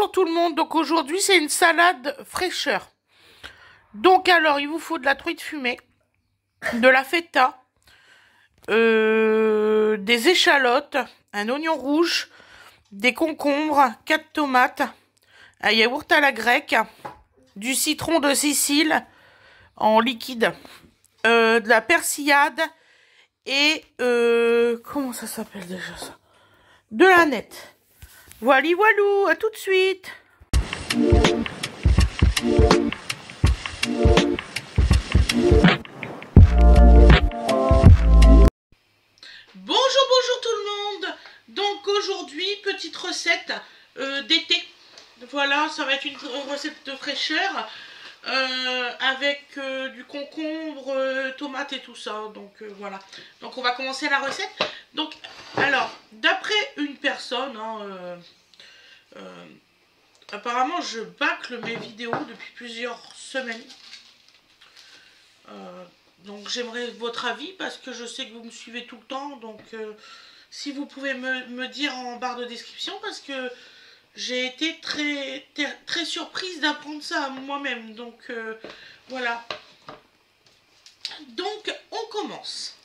bonjour tout le monde. Donc aujourd'hui c'est une salade fraîcheur. Donc alors il vous faut de la truite fumée, de la feta, des échalotes, un oignon rouge, des concombres, 4 tomates, un yaourt à la grecque, du citron de Sicile en liquide, de la persillade et comment ça s'appelle déjà ça? De la nette. Voili voilou, à tout de suite. Bonjour tout le monde. Donc aujourd'hui, petite recette d'été. Voilà, ça va être une recette de fraîcheur avec du concombre, tomate et tout ça. Donc voilà. Donc on va commencer la recette. Donc alors, d'après une personne, apparemment je bâcle mes vidéos depuis plusieurs semaines. Donc j'aimerais votre avis parce que je sais que vous me suivez tout le temps. Donc si vous pouvez me dire en barre de description, parce que j'ai été très surprise d'apprendre ça moi-même. Donc voilà. Donc on commence.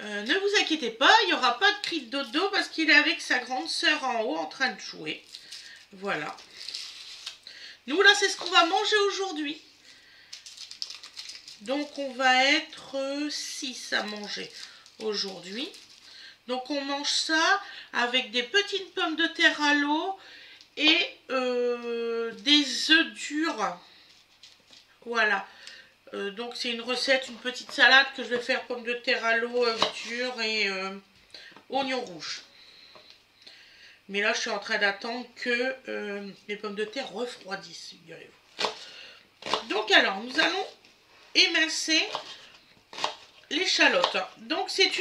Ne vous inquiétez pas, il n'y aura pas de cri de dodo parce qu'il est avec sa grande sœur en haut en train de jouer. Voilà. Nous là c'est ce qu'on va manger aujourd'hui. Donc on va être 6 à manger aujourd'hui. Donc on mange ça avec des petites pommes de terre à l'eau et des œufs durs. Voilà. Donc c'est une recette, une petite salade que je vais faire pommes de terre à l'eau, œufs durs et oignons rouges. Mais là je suis en train d'attendre que les pommes de terre refroidissent, figurez-vous. Donc alors nous allons émincer l'échalote. Donc c'est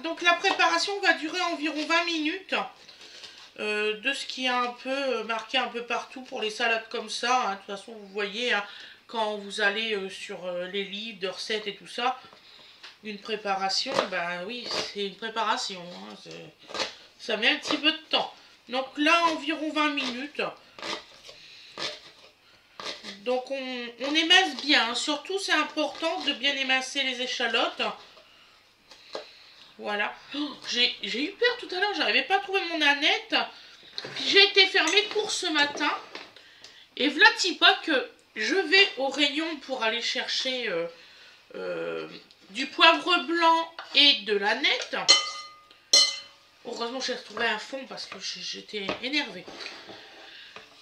donc la préparation va durer environ 20 minutes. De ce qui est un peu marqué un peu partout pour les salades comme ça. De toute façon vous voyez quand vous allez sur les livres de recettes et tout ça, une préparation, ben oui c'est une préparation. Ça met un petit peu de temps. Donc là environ 20 minutes. Donc on émince bien, surtout c'est important de bien émincer les échalotes. Voilà. Oh, j'ai eu peur tout à l'heure, j'arrivais pas à trouver mon Annette. Puis j'ai été faire mes courses ce matin. Et v'là-t-il pas que je vais au rayon pour aller chercher du poivre blanc et de l'Annette. Heureusement j'ai retrouvé un fond parce que j'étais énervée.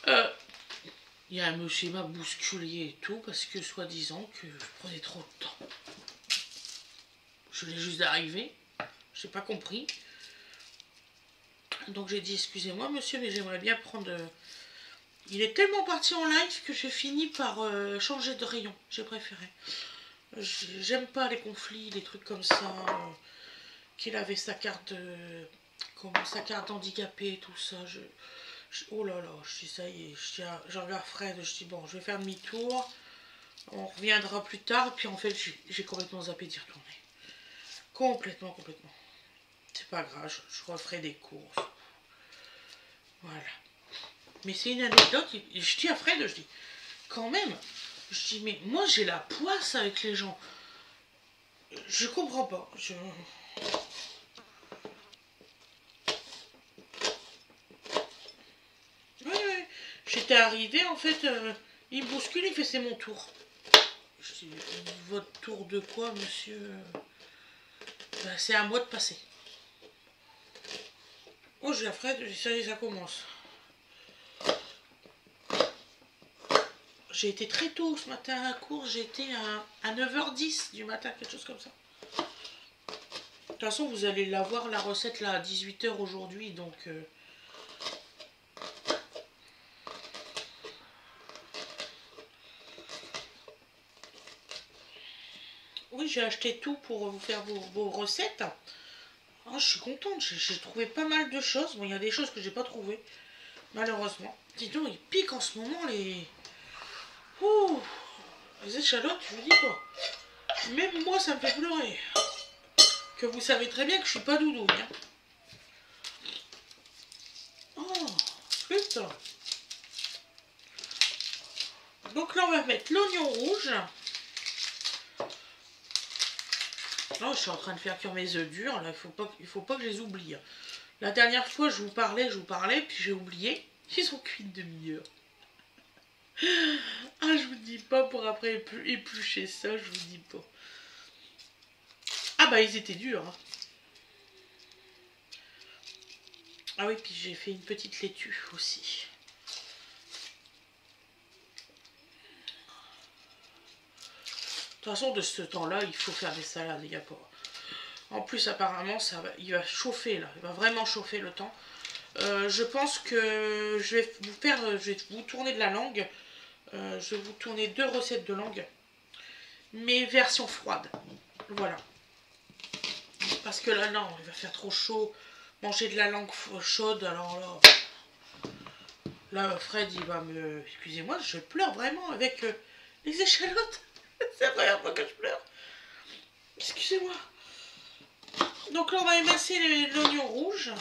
Il y a un monsieur qui m'a bousculé et tout parce que soi-disant que je prenais trop de temps. Je venais juste d'arriver, j'ai pas compris. Donc j'ai dit excusez-moi monsieur mais j'aimerais bien prendre... Il est tellement parti en live que j'ai fini par changer de rayon, j'ai préféré. J'aime pas les conflits, les trucs comme ça. Qu'il avait sa carte sa carte handicapée et tout ça. Oh là là, je dis ça y est, je regarde Fred, je dis bon, je vais faire demi-tour, on reviendra plus tard, et puis en fait j'ai complètement zappé d'y retourner. Complètement. C'est pas grave, je referai des courses. Voilà. Mais c'est une anecdote, je dis à Fred, je dis, quand même, je dis mais moi j'ai la poisse avec les gens. Je comprends pas, J'étais arrivée, en fait, il me bouscule, il fait c'est mon tour. Je dis, votre tour de quoi, monsieur? Ben, c'est à moi de passer. Oh, j'ai la Fred, je dis, ça y est, ça commence. J'ai été très tôt ce matin à la course, j'ai été à 9h10 du matin, quelque chose comme ça. De toute façon, vous allez la voir, la recette, là, à 18h aujourd'hui, donc... Oui, j'ai acheté tout pour vous faire vos recettes. Oh, je suis contente, j'ai trouvé pas mal de choses. Bon, il y a des choses que j'ai pas trouvées, malheureusement. Dis donc, ils piquent en ce moment les... Ouh, les échalotes, je vous dis pas. Même moi, ça me fait pleurer. Que vous savez très bien que je suis pas doudou. Hein. Oh, putain. Donc là, on va mettre l'oignon rouge. Là, je suis en train de faire cuire mes œufs durs. Là, il faut pas que je les oublie. La dernière fois, je vous parlais, puis j'ai oublié. Ils ont cuit une demi-heure. Ah, je vous dis pas pour après éplucher ça, je vous dis pas. Ah bah, ils étaient durs. Hein. Ah oui, puis j'ai fait une petite laitue aussi. De toute façon, de ce temps-là, il faut faire des salades, il n'y a pas. En plus, apparemment, il va chauffer là. Il va vraiment chauffer le temps. Je pense que je vais vous tourner de la langue. Je vais vous tourner 2 recettes de langue. Mais version froide. Voilà. Parce que là, non, il va faire trop chaud. Manger de la langue chaude, alors là... Là, Fred, il va me... Excusez-moi, je pleure vraiment avec les échalotes. C'est la première fois que je pleure. Excusez-moi. Donc là, on va émincer l'oignon rouge.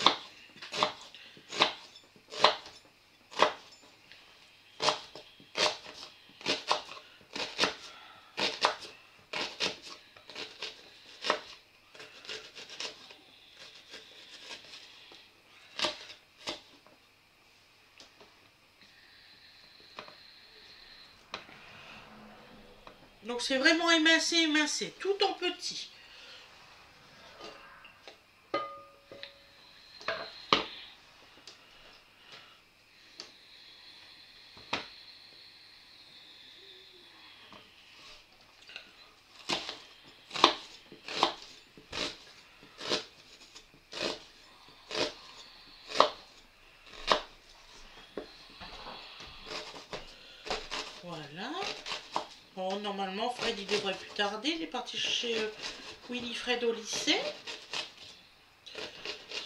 Donc c'est vraiment émincé, tout en petit. Voilà. Bon, normalement, Fred, il devrait plus tarder. Il est parti chez Winifred au lycée.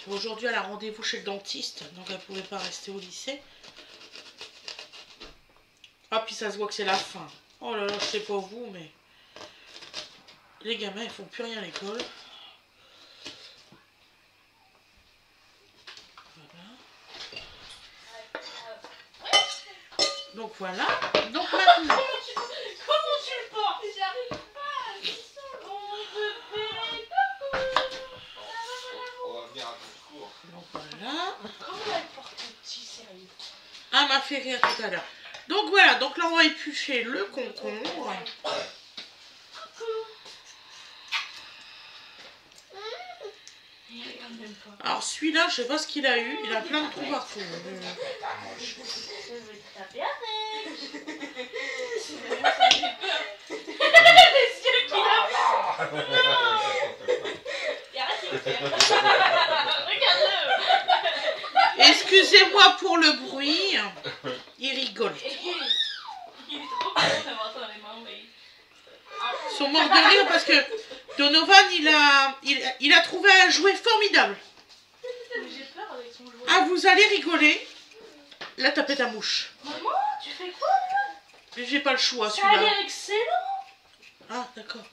Aujourd'hui, elle a rendez-vous chez le dentiste, donc elle ne pouvait pas rester au lycée. Ah, puis ça se voit que c'est la fin. Oh là là, je sais pas vous, mais les gamins, ils font plus rien à l'école. Voilà. Donc voilà. Donc maintenant... Comment tu le portes? J'arrive pas. Oh bébé, On va venir à ton secours. Donc voilà. comment elle porte le petit, sérieux? Ah, m'a fait rire tout à l'heure. Donc voilà, donc là on va éplucher le concombre. Alors celui-là, je sais pas ce qu'il a eu, il a plein de trous partout. Je vais te taper avec. Les yeux qu'il a. Non. Et arrête de le faire. Regarde-le. Excusez-moi pour le bruit. Il rigole. Il est trop content d'avoir ça dans les mains, mais... Ils sont morts de rire parce que Donovan, il a trouvé un jouet formidable. J'ai peur avec son jouet. Ah, vous allez rigoler. Là, t'as pété ta mouche. Maman, tu fais quoi là? J'ai pas le choix, Ça a l'air celui-là. excellent. Ah, d'accord.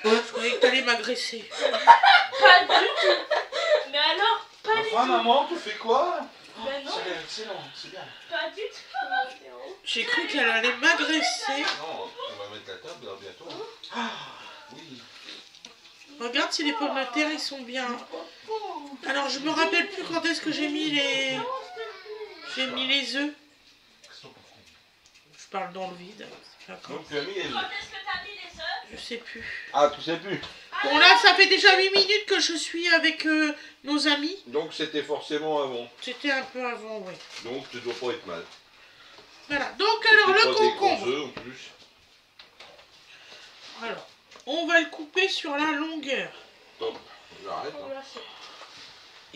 Je croyais que t'allais m'agresser. Pas du tout. Mais alors, pas du Enfin, tout. maman, tu fais quoi? Ben non, Ça a l'air excellent, c'est bien. pas du tout, Théo. J'ai cru qu'elle allait m'agresser. Non, on va mettre la table là bientôt. Ah, oui. Regarde si les pommes de terre, ils sont bien. Alors, je me rappelle plus quand est-ce que j'ai mis les... J'ai mis les œufs. Je parle dans le vide. D'accord. Donc tu as mis les Quand est-ce que t'as mis les œufs? Je sais plus. Ah, tu sais plus. Bon, là, ça fait déjà 8 minutes que je suis avec nos amis. Donc c'était forcément avant. C'était un peu avant, oui. Donc tu dois pas être mal. Voilà. Donc, alors, C'était le pas des gros concombre. œufs en plus. Alors, on va le couper sur la longueur. Top, j'arrête. Oh Hein. là, c'est...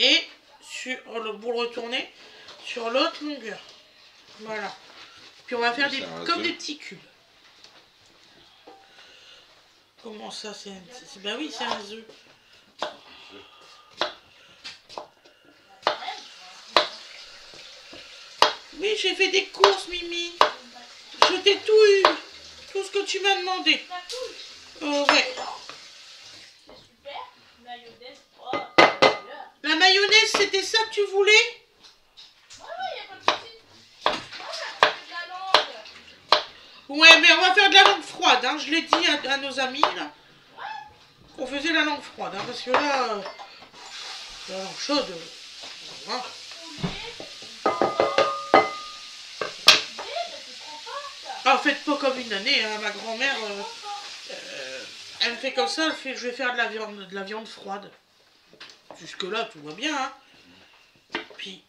Et, pour le retourner, sur l'autre longueur. Voilà. Puis on va faire C'est un comme œuf. des petits cubes. Comment ça, ben oui, c'est un œuf. Oui, j'ai fait des courses, Mimi. Je t'ai tout eu. Tout ce que tu m'as demandé. Ça touche. Ouais. C'est super. Mayonnaise. Oh, c'est bien. La mayonnaise, c'était ça que tu voulais? Ouais, y a pas de soucis. Ah, c'est de la langue. Ouais, mais on va faire de la langue froide, hein. Je l'ai dit à nos amis, là. On faisait la langue froide, hein, parce que là, la langue chaude, voilà. Ah, faites pas comme une année, hein. Ma grand-mère, elle me fait comme ça, elle fait, je vais faire de la viande froide. Jusque-là, tout va bien, hein. Puis,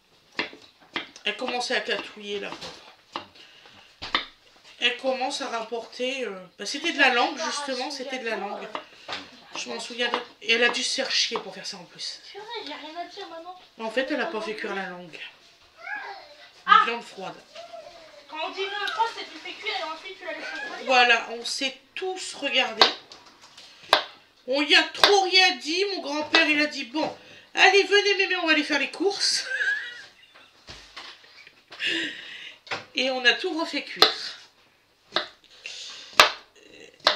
elle commençait à catouiller, la pauvre. Elle commence à rapporter... bah, c'était de la langue, justement, c'était de la langue. Je m'en souviens. Et elle a dû se faire chier pour faire ça en plus. C'est vrai, j'ai rien à dire maintenant. En fait, elle a pas fait cuire la langue. Ah. Viande froide. Quand on dit viande froide, c'est que tu fais cuire et ensuite tu la laisses refroidir. Voilà, on s'est tous regardés. On y a trop rien dit. Mon grand-père, il a dit, bon, allez, venez mémé, on va aller faire les courses. Et on a tout refait cuire.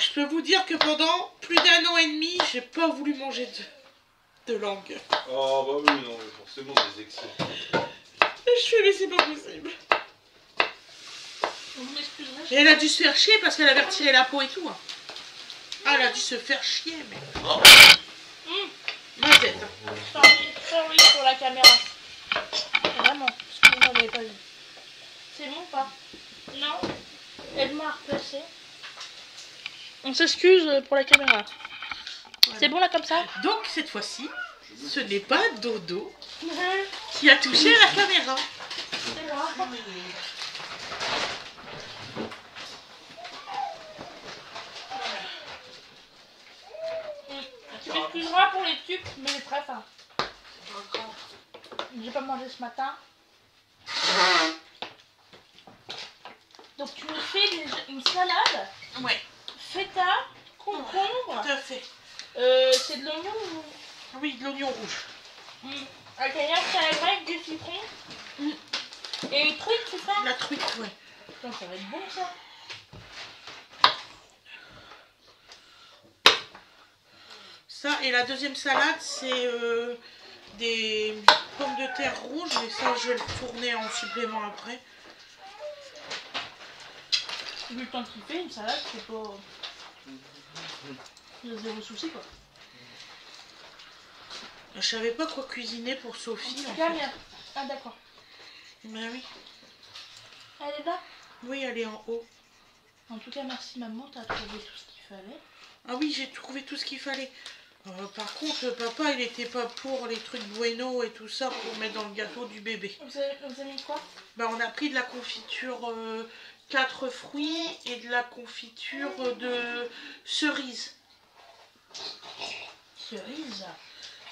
Je peux vous dire que pendant plus d'1 an et demi, j'ai pas voulu manger de langue. Oh bah oui, non, mais forcément des excès. Je fais, mais c'est pas possible. Vous m'excuserez. Et elle a dû se faire chier parce qu'elle avait retiré la peau et tout. Hein. Ah, elle a dû se faire chier, mais... Ma tête. Hein. Sorry pour la caméra. Vraiment, parce que vous n'avez pas vu. C'est bon ou pas? Non. Elle m'a replacé. On s'excuse pour la caméra. Voilà. C'est bon là comme ça? Donc cette fois-ci, ce n'est pas Dodo qui a touché la caméra. C'est moi. Tu m'excuseras pour les tubes, mais j'ai très faim. J'ai pas mangé ce matin. Donc tu me fais une salade. Ouais. Feta, concombre. Tout à fait. C'est de l'oignon ou... Oui, de l'oignon rouge. Avec un salade grecque, du citron. Et une truite, c'est ça? La truite, ouais. Donc ça va être bon ça. Ça, et la deuxième salade, c'est des pommes de terre rouges, mais ça, je vais le tourner en supplément après. Vu le temps qu'il fait, une salade, c'est pas... Il y a zéro souci quoi. Je savais pas quoi cuisiner pour Sophie. En Bien, fait. bien. Ah d'accord. Ben oui. Elle est là? Oui, elle est en haut. En tout cas, merci maman, t'as trouvé tout ce qu'il fallait. Ah oui, j'ai trouvé tout ce qu'il fallait. Par contre, papa, il était pas pour les trucs bueno et tout ça pour mettre dans le gâteau du bébé. Vous avez mis quoi? Ben, on a pris de la confiture 4 fruits et de la confiture de cerises. Cerise.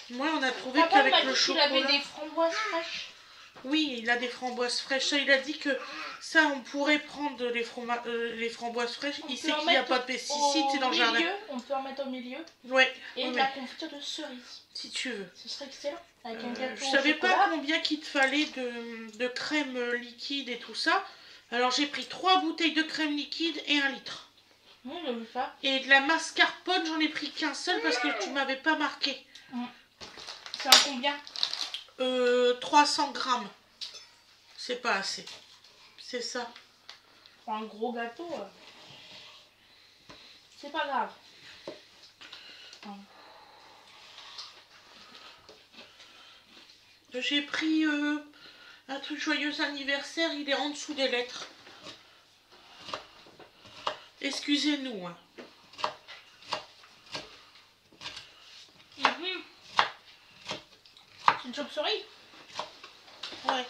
Moi, on a trouvé Papa qu'avec m'a le dit qu'il chocolat... avait des framboises fraîches. Oui, il a des framboises fraîches. Ça, il a dit que ça, on pourrait prendre les framboises fraîches. Il sait qu'il n'y a pas de pesticides, c'est dans le jardin. On peut en mettre au milieu. Ouais. Et ouais, de la confiture de cerise. si tu veux. Ce serait excellent. Avec un gâteau Je au savais chocolat. pas combien qu'il te fallait de crème liquide et tout ça. Alors j'ai pris 3 bouteilles de crème liquide et 1 litre. J'ai vu ça. Et de la mascarpone, j'en ai pris qu'un seul parce que tu m'avais pas marqué. C'est un combien? 300 grammes. C'est pas assez. C'est ça. Pour un gros gâteau, c'est pas grave. J'ai pris un truc joyeux anniversaire, il est en dessous des lettres. Excusez-nous. Hein. C'est une chauve-souris? Ouais.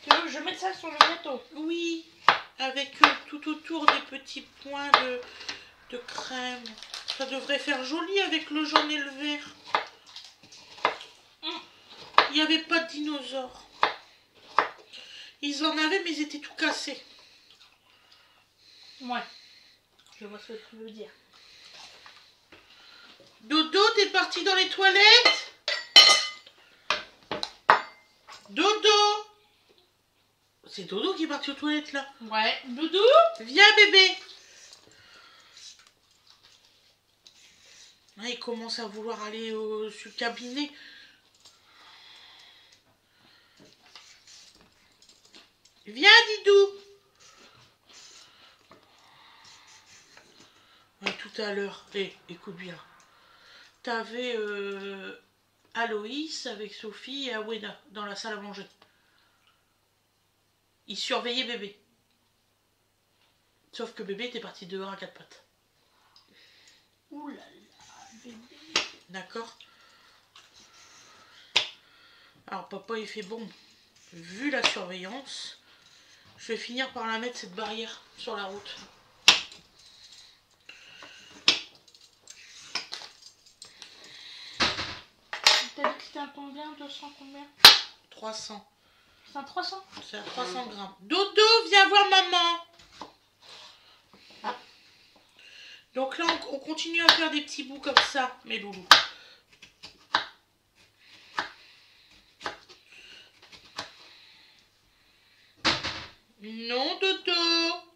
Tu veux que je mette ça sur le gâteau? Oui, avec tout autour des petits points de crème. Ça devrait faire joli avec le jaune et le vert. Il n'y avait pas de dinosaures. Ils en avaient, mais ils étaient tout cassés. Ouais. Je vois ce que tu veux dire. Dodo, t'es parti dans les toilettes? Dodo! C'est Dodo qui est parti aux toilettes là. Ouais. Doudou? Viens bébé! Ah, il commence à vouloir aller sur le cabinet. Viens Didou! tout à l'heure, écoute bien, t'avais Aloïs avec Sophie et Awena dans la salle à manger. Ils surveillaient bébé. Sauf que bébé était parti dehors à quatre pattes. Ouh là là, bébé. D'accord. Alors papa il fait bon, vu la surveillance, je vais finir par la mettre cette barrière sur la route. T'as dit que c'était à combien? 200 combien? 300. C'est un 300? C'est à 300 grammes. Dodo, viens voir maman. Donc là, on continue à faire des petits bouts comme ça, mes loulous. Non, Dodo.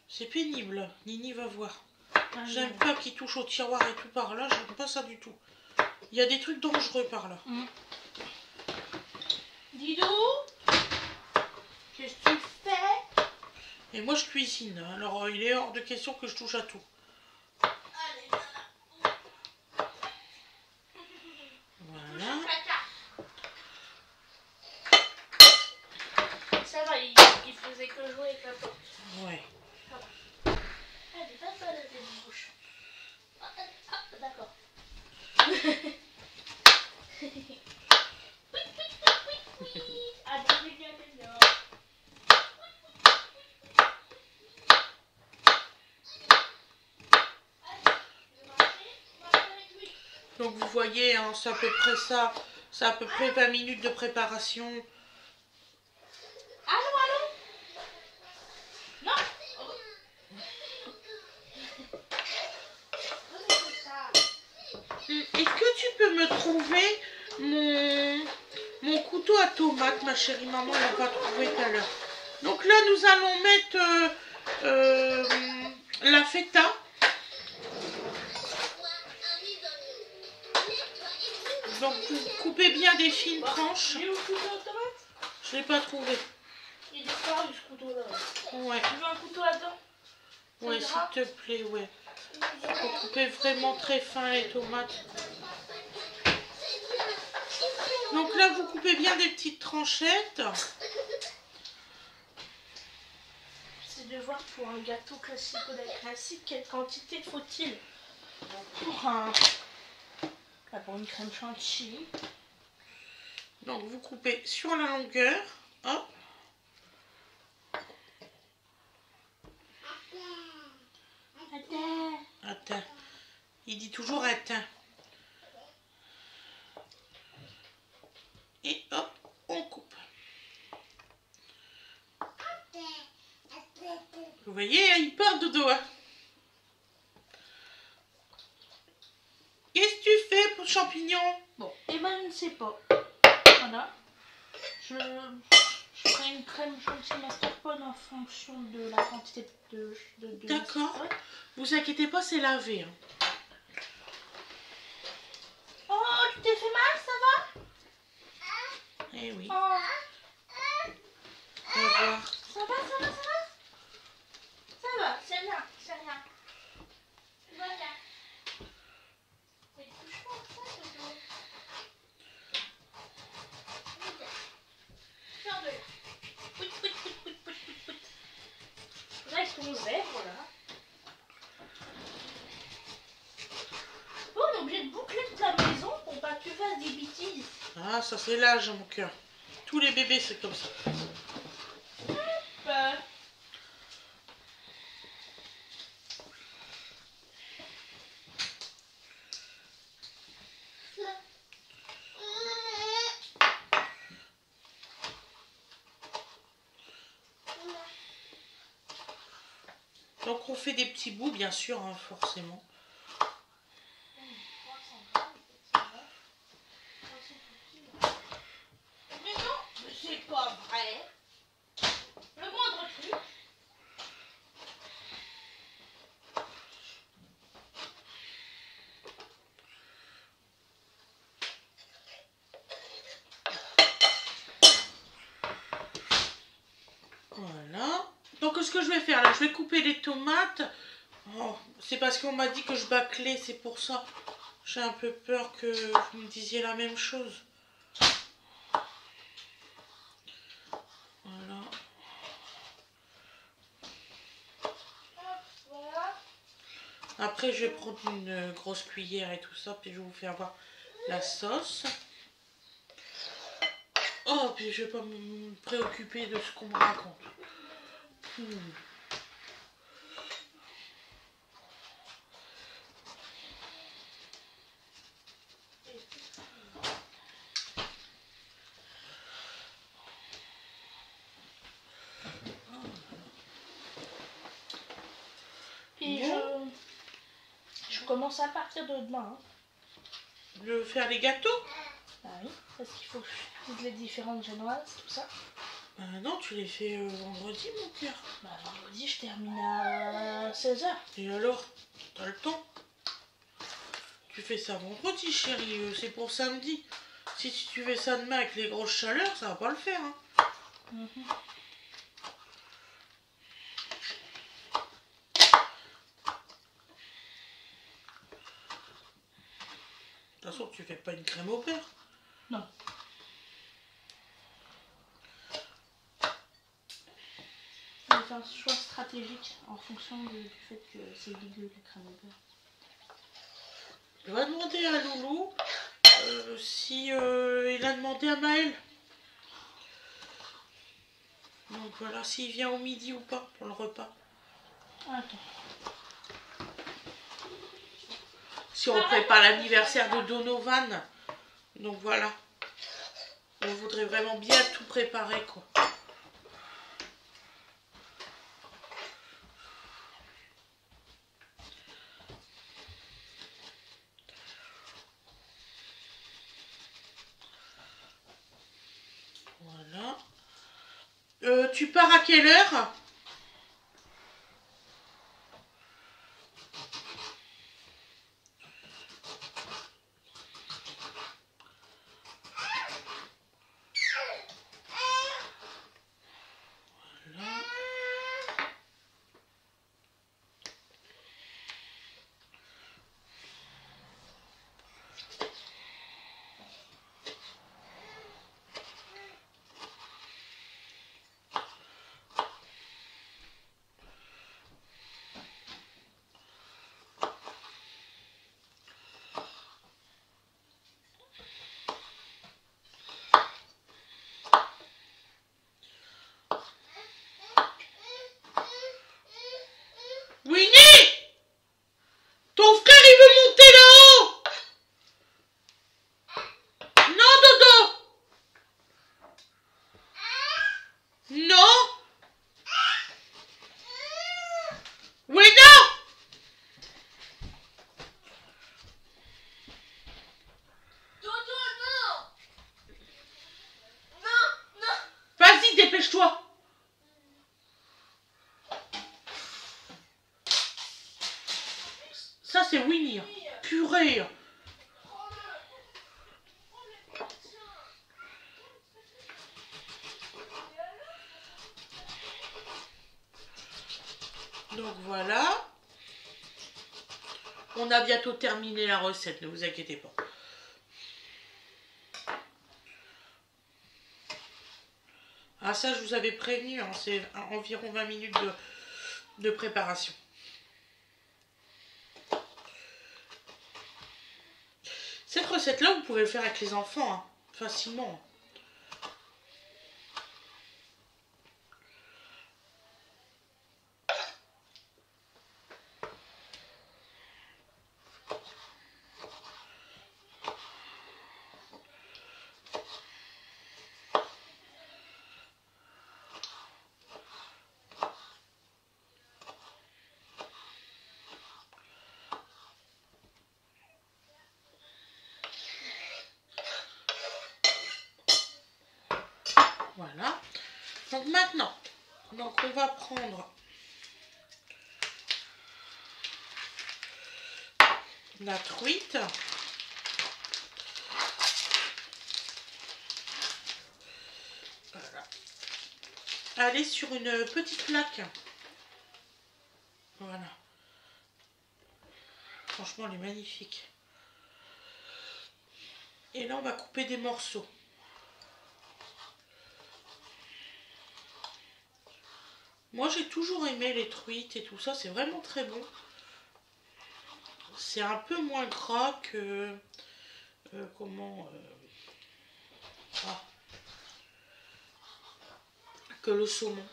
C'est pénible. Nini va voir. J'aime pas qu'il touche au tiroir et tout par là. J'aime pas ça du tout. Il y a des trucs dangereux par là. Didou, qu'est-ce que tu fais? Et moi, je cuisine. Alors, il est hors de question que je touche à tout. Allez, Voilà. Ça va, il faisait que jouer avec la porte. Ouais. Allez, va pas la bouche. D'accord. Donc vous voyez, hein, c'est à peu près ça. C'est à peu près 20 minutes de préparation. Allô? Non. Est-ce que tu peux me trouver mon couteau à tomate, ma chérie maman l'a pas trouvé tout à l'heure. Donc là, nous allons mettre la feta. Donc vous coupez bien des fines tranches. Il est où le couteau à tomate? Je l'ai pas trouvé. Il est disparu ce couteau là. Ouais. Tu veux un couteau là-dedans? Ouais, s'il te plaît, ouais. Faut couper vraiment très fin les tomates. Donc là, vous coupez bien des petites tranchettes. C'est de voir pour un gâteau classique ou classique, quelle quantité faut-il pour une crème chantilly. Donc vous coupez sur la longueur. Hop. Attends. Il dit toujours attends. Et hop, on coupe. Vous voyez, il part Dodo. Hein. Qu'est-ce que tu fais pour champignon? Bon, et ben je ne sais pas. Voilà. Je ferai une crème chantilly mascarpone en fonction de la quantité de D'accord. Vous inquiétez pas, c'est lavé. Hein. Oh, tu t'es fait mal, ça va? Eh oui. Oh. On va voir. Ça va? Ça va, c'est rien. Voilà. C'est touchant, ça, ce dos. Sors de là. Pout. Reste ton zèbre, là. Oh, on est obligé de boucler toute la maison pour pas que tu fasses des bêtises. Ah, ça c'est l'âge, mon cœur. Tous les bébés, c'est comme ça. Donc on fait des petits bouts, bien sûr, hein, forcément. Mais non, c'est pas vrai. Le moindre truc. ce que je vais faire là, je vais couper les tomates. Oh, c'est parce qu'on m'a dit que je bâclais, c'est pour ça. J'ai un peu peur que vous me disiez la même chose. Voilà. Après, je vais prendre une grosse cuillère et tout ça, puis je vais vous faire voir la sauce. Oh, puis je vais pas me préoccuper de ce qu'on me raconte. Puis je commence à partir de demain. Hein. De faire les gâteaux? Ah oui, parce qu'il faut que je fasse les différentes génoises, tout ça. Non, tu les fais vendredi, mon cœur. Bah, vendredi, je termine à 16h. Et alors, t'as le temps? Tu fais ça vendredi, chérie, c'est pour samedi. Si tu fais ça demain avec les grosses chaleurs, ça va pas le faire. Hein. De toute façon, tu fais pas une crème au beurre. Non. Je vais faire un choix stratégique en fonction du fait que c'est dégueu la crème au beurre. Je vais demander à Loulou si il a demandé à Maël. Donc voilà, s'il vient au midi ou pas pour le repas. Attends. Si on prépare l'anniversaire de Donovan. Donc voilà. On voudrait vraiment bien tout préparer, quoi. Voilà. Tu pars à quelle heure? Winnie! Ton frère il veut monter là-haut! Non, Dodo! Non! Oui, non! Dodo, non! Non, non! Vas-y, dépêche-toi! Ça, c'est Winnie. Hein. Purée. Donc voilà. On a bientôt terminé la recette, ne vous inquiétez pas. Ah ça, je vous avais prévenu, hein, c'est environ 20 minutes de préparation. Cette recette-là, vous pouvez le faire avec les enfants, hein, facilement. Voilà. Donc maintenant, on va prendre la truite. Voilà. Elle est sur une petite plaque. Voilà. Franchement, elle est magnifique. Et là, on va couper des morceaux. Moi, j'ai toujours aimé les truites et tout ça. C'est vraiment très bon. C'est un peu moins gras que... que le saumon.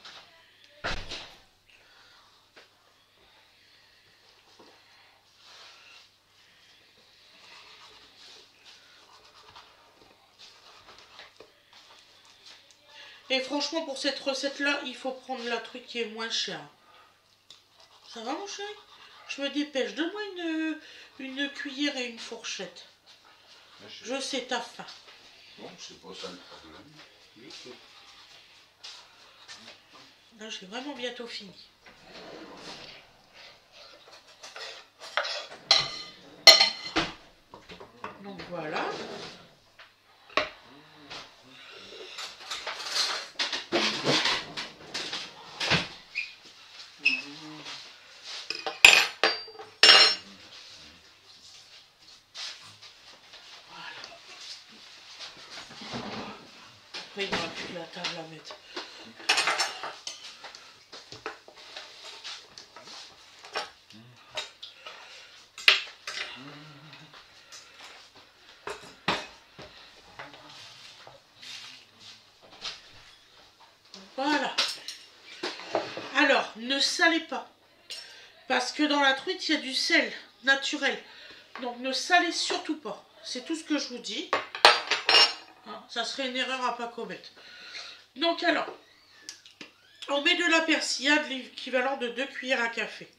Et franchement, pour cette recette-là, il faut prendre la truite qui est moins chère. Ça va, mon chéri? Je me dépêche. Donne-moi une cuillère et une fourchette. Je sais, t'as faim. Bon, c'est pas ça le problème. Là, j'ai vraiment bientôt fini. Donc voilà. Après, il n'y aura plus de la table à mettre. Voilà. Alors, ne salez pas. Parce que dans la truite, il y a du sel naturel. Donc, ne salez surtout pas. C'est tout ce que je vous dis. Hein, ça serait une erreur à pas commettre. Donc, alors, on met de la persillade, l'équivalent de 2 cuillères à café.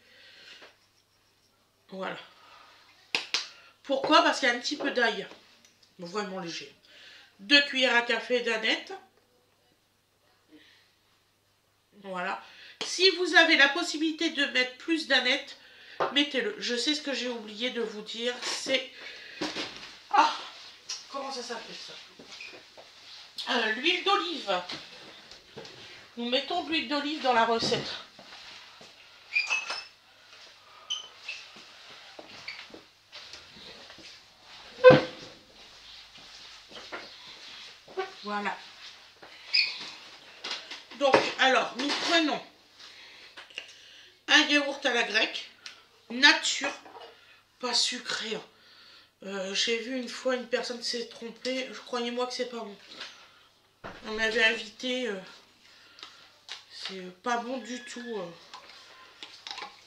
Voilà. Pourquoi? Parce qu'il y a un petit peu d'ail. Vraiment léger. 2 cuillères à café d'aneth. Voilà. Si vous avez la possibilité de mettre plus d'aneth, mettez-le. Je sais ce que j'ai oublié de vous dire. C'est... Ah! Comment ça s'appelle ça? L'huile d'olive. Nous mettons de l'huile d'olive dans la recette. Voilà. Donc, alors, nous prenons un yaourt à la grecque, nature, pas sucré. J'ai vu une fois une personne s'est trompée, croyez-moi que c'est pas bon. On m'avait invité, c'est pas bon du tout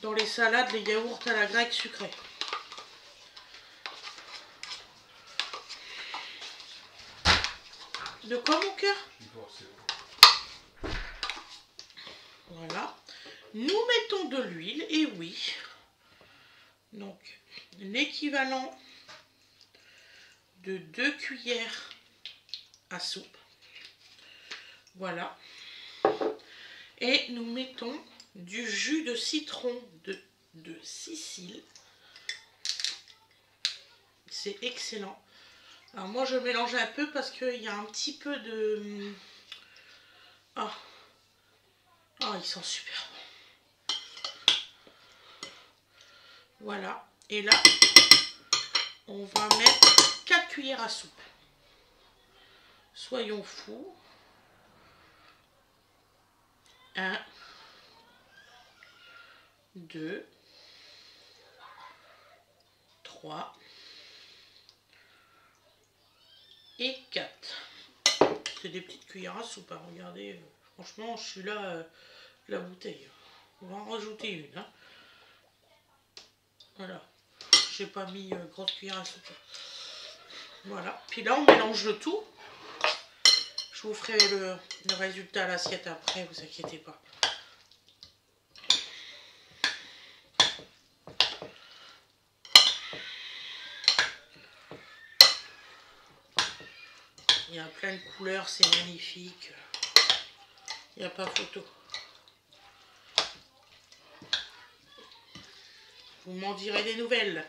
dans les salades, les yaourts à la grecque sucrés. De quoi, mon cœur? Voilà. Nous mettons de l'huile, et oui. Donc, l'équivalent de 2 cuillères à soupe. Voilà. Et nous mettons du jus de citron de Sicile. C'est excellent. Alors moi je mélange un peu parce qu'il y a un petit peu de... Ah, oh, il sent super bon. Voilà. Et là, on va mettre 4 cuillères à soupe. Soyons fous. 1, 2, 3 et 4. C'est des petites cuillères à soupe, hein. Regardez, franchement, je suis là, la bouteille. On va en rajouter une. Hein. Voilà. J'ai pas mis grosse cuillère à soupe. Voilà. Puis là, on mélange le tout. Je vous ferai le résultat à l'assiette après, vous inquiétez pas. Il y a plein de couleurs, c'est magnifique. Il n'y a pas photo. Vous m'en direz des nouvelles.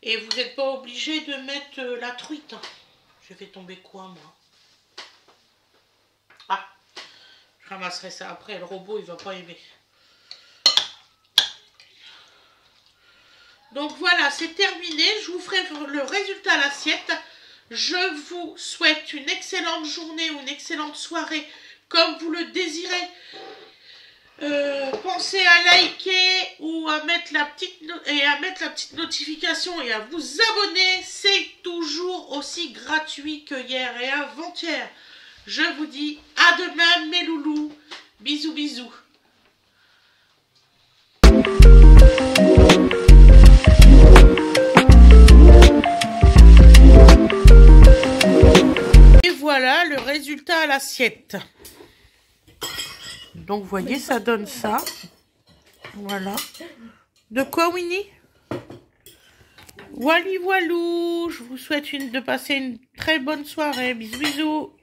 Et vous n'êtes pas obligé de mettre la truite. Hein. Je fais tomber quoi, moi? Ah, je ramasserai ça après. Le robot, il va pas aimer. Donc voilà, c'est terminé. Je vous ferai le résultat à l'assiette. Je vous souhaite une excellente journée ou une excellente soirée, comme vous le désirez. Pensez à liker ou à mettre la petite notification et à vous abonner. C'est toujours aussi gratuit que hier et avant-hier. Je vous dis à demain mes loulous. Bisous bisous. Et voilà le résultat à l'assiette. Donc, vous voyez, ça donne ça. Voilà. De quoi, Winnie? Wally voilou. Je vous souhaite de passer une très bonne soirée. Bisous, bisous.